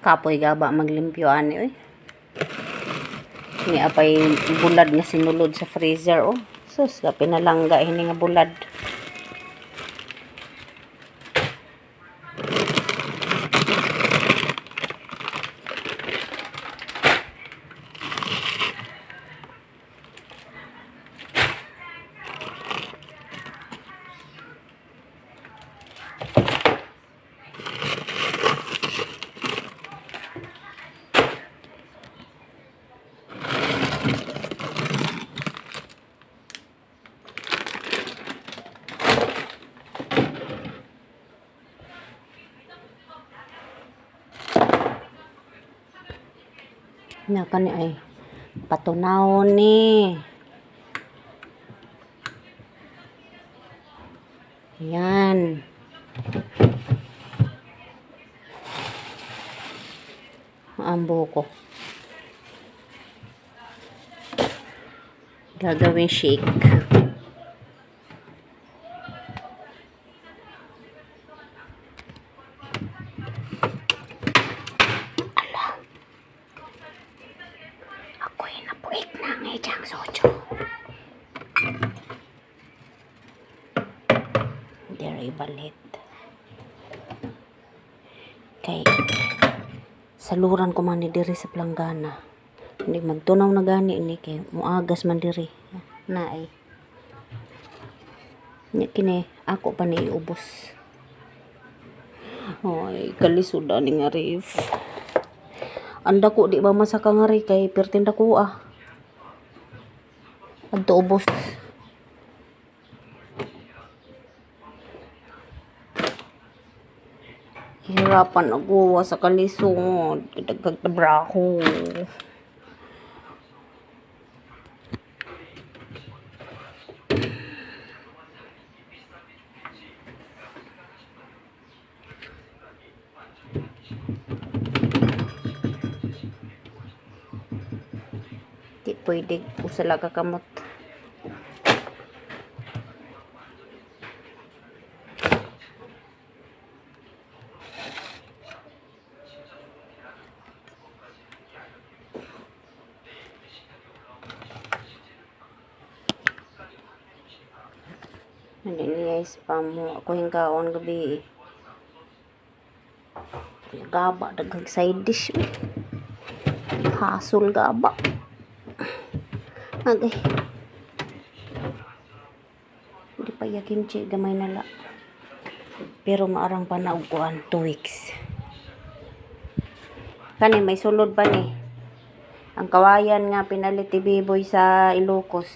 Kapoy gaba maglimpyo ani oy. Ni apay bulad nga sinulod sa freezer oh. Sus, ka pinalangga hini nga bulad. Naka ni ay patunawon ni. Yan. Ang buko. Gagawin shake. Ako'y napuik na ng ijang sojo. Dere balit. Kay saluran ko man ni diri sa planggana. Hindi magtunaw na gani ni kay muagas man diri. Naay. Nya kini ako pa ni ubos. Oy, kalisod ani nga rif. Anda ko di ba masaka nga ri kay pertinda ko ah. Adto ubos. Hirapan ako sa kalisod. Dagdag tabra ko. Di pwede usala ka kamot. Hindi niya spam mo. Ako yung kaon gabi. Gaba, dagang side dish. Hasol gaba. Agay. Hindi pa ya kimchi. Gamay nala. Pero maarang pa na uguan. 2 weeks. Kani, may sulod pa ni. Ang kawayan nga pinalit ni Biboy sa Ilocos.